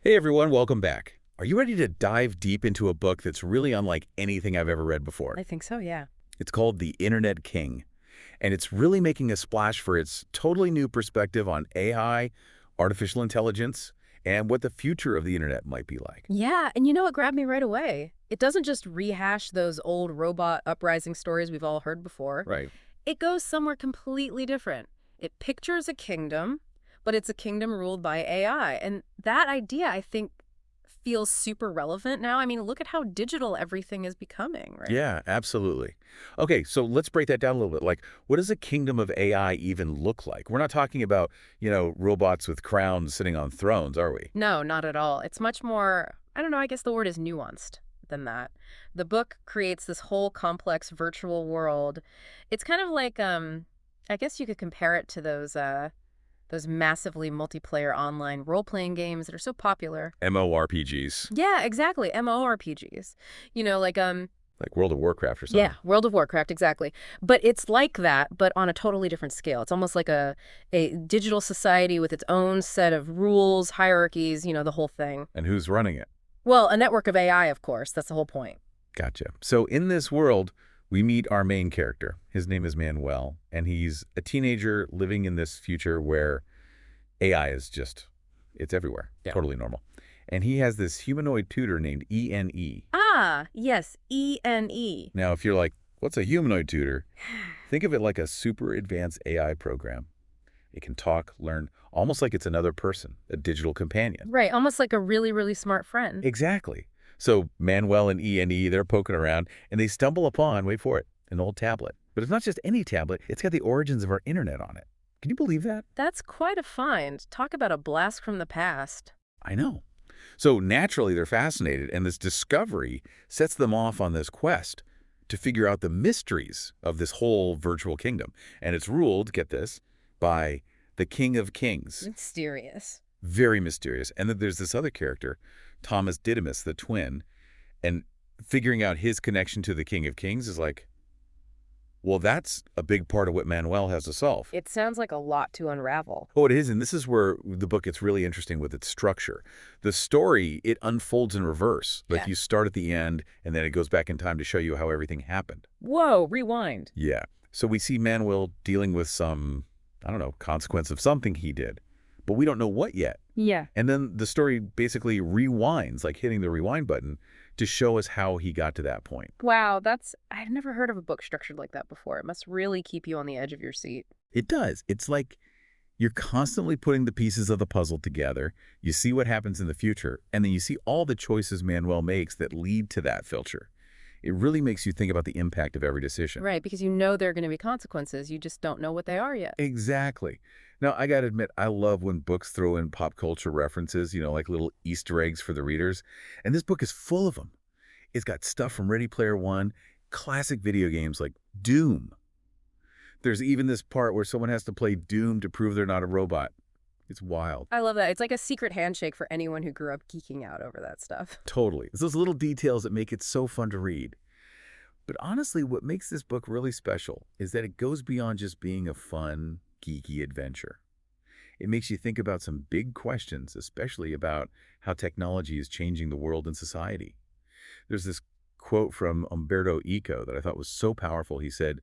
Hey everyone, welcome back. Are you ready to dive deep into a book that's really unlike anything I've ever read before? I think so, yeah. It's called The Internet King, and it's really making a splash for its totally new perspective on AI, artificial intelligence, and what the future of the internet might be like. Yeah, and you know what grabbed me right away? It doesn't just rehash those old robot uprising stories we've all heard before. Right. It goes somewhere completely different. It pictures a kingdom, but it's a kingdom ruled by AI. And that idea, I think, feels super relevant now. I mean, look at how digital everything is becoming, right? Yeah, absolutely. Okay, so let's break that down a little bit. Like, what does a kingdom of AI even look like? We're not talking about, robots with crowns sitting on thrones, are we? No, not at all. It's much more, I don't know, I guess the word is nuanced than that. The book creates this whole complex virtual world. It's kind of like, I guess you could compare it to those massively multiplayer online role-playing games that are so popular. MMORPGs, Yeah, exactly, MMORPGs. You know, like, like World of Warcraft or yeah, something. World of Warcraft, exactly. But it's like that, but on a totally different scale. It's almost like a digital society with its own set of rules, hierarchies, the whole thing. And who's running it? Well, a network of AI, of course. That's the whole point. Gotcha. So in this world, we meet our main character. His name is Manuel, and he's a teenager living in this future where AI is just, it's everywhere, Yeah. totally normal. And he has this humanoid tutor named ENE. Ah, yes, ENE. Now, if you're like, what's a humanoid tutor? Think of it like a super advanced AI program. It can talk, learn, almost like it's another person, a digital companion. Right, almost like a really, really smart friend. Exactly. So Manuel and ENE, they're poking around, and they stumble upon, wait for it, an old tablet. But it's not just any tablet. It's got the origins of our internet on it. Can you believe that? That's quite a find. Talk about a blast from the past. I know. So naturally, they're fascinated, and this discovery sets them off on this quest to figure out the mysteries of this whole virtual kingdom. And it's ruled, get this, by the King of Kings. Mysterious. Very mysterious. And then there's this other character, Thomas Didymus, the twin, and figuring out his connection to the King of Kings is like, well, that's a big part of what Manuel has to solve. It sounds like a lot to unravel. Oh, it is, and this is where the book gets really interesting with its structure. The story, it unfolds in reverse. Like Yeah. you start at the end, and then it goes back in time to show you how everything happened. Whoa, rewind. Yeah. So we see Manuel dealing with some, I don't know, consequence of something he did, but we don't know what yet. Yeah. And then the story basically rewinds, like hitting the rewind button, to show us how he got to that point. Wow, I've never heard of a book structured like that before. It must really keep you on the edge of your seat. It does. It's like you're constantly putting the pieces of the puzzle together. You see what happens in the future, and then you see all the choices Manuel makes that lead to that future. It really makes you think about the impact of every decision. Right, because you know there are going to be consequences. You just don't know what they are yet. Exactly. Now, I got to admit, I love when books throw in pop culture references, like little Easter eggs for the readers. And this book is full of them. It's got stuff from Ready Player One, classic video games like Doom. There's even this part where someone has to play Doom to prove they're not a robot. It's wild. I love that. It's like a secret handshake for anyone who grew up geeking out over that stuff. Totally. It's those little details that make it so fun to read. But honestly, what makes this book really special is that it goes beyond just being a fun, geeky adventure. It makes you think about some big questions, especially about how technology is changing the world and society. There's this quote from Umberto Eco that I thought was so powerful. He said,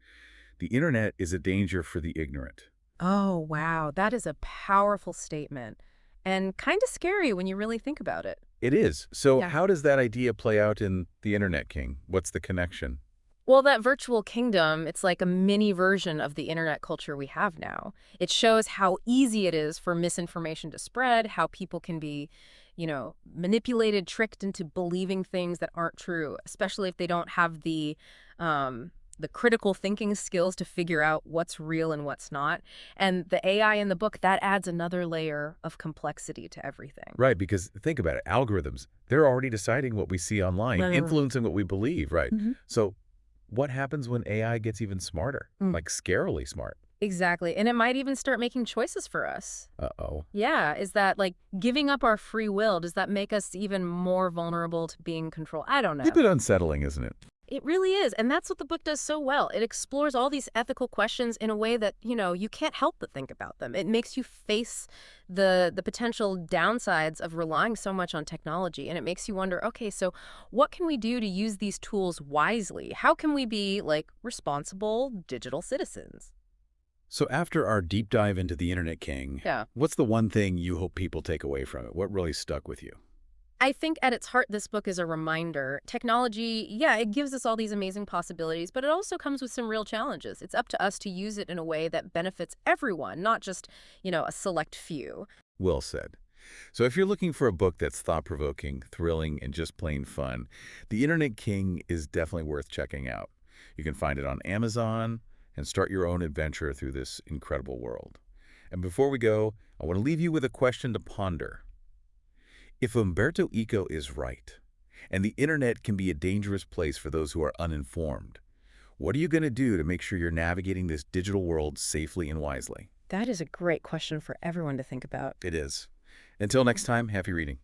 "The internet is a danger for the ignorant." Oh, wow. That is a powerful statement and kind of scary when you really think about it. It is. So Yeah. how does that idea play out in The Internet King? What's the connection? Well, that virtual kingdom, it's like a mini version of the internet culture we have now. It shows how easy it is for misinformation to spread, how people can be, manipulated, tricked into believing things that aren't true, especially if they don't have the critical thinking skills to figure out what's real and what's not. And the AI in the book, that adds another layer of complexity to everything. Right, because think about it. Algorithms, they're already deciding what we see online, Mm. influencing what we believe, right? Mhm. So what happens when AI gets even smarter, like scarily smart? Exactly. And it might even start making choices for us. Uh-oh. Yeah, is that like giving up our free will? Does that make us even more vulnerable to being controlled? I don't know. It's a bit unsettling, isn't it? It really is. And that's what the book does so well. It explores all these ethical questions in a way that, you can't help but think about them. It makes you face the potential downsides of relying so much on technology. And it makes you wonder, okay, so what can we do to use these tools wisely? How can we be like responsible digital citizens? So after our deep dive into the Internet King, Yeah. what's the one thing you hope people take away from it? What really stuck with you? I think at its heart, this book is a reminder. Technology, yeah, it gives us all these amazing possibilities, but it also comes with some real challenges. It's up to us to use it in a way that benefits everyone, not just, a select few. Well said. So if you're looking for a book that's thought-provoking, thrilling, and just plain fun, The Internet King is definitely worth checking out. You can find it on Amazon and start your own adventure through this incredible world. And before we go, I want to leave you with a question to ponder. If Umberto Eco is right, and the Internet can be a dangerous place for those who are uninformed, what are you going to do to make sure you're navigating this digital world safely and wisely? That is a great question for everyone to think about. It is. Until next time, happy reading.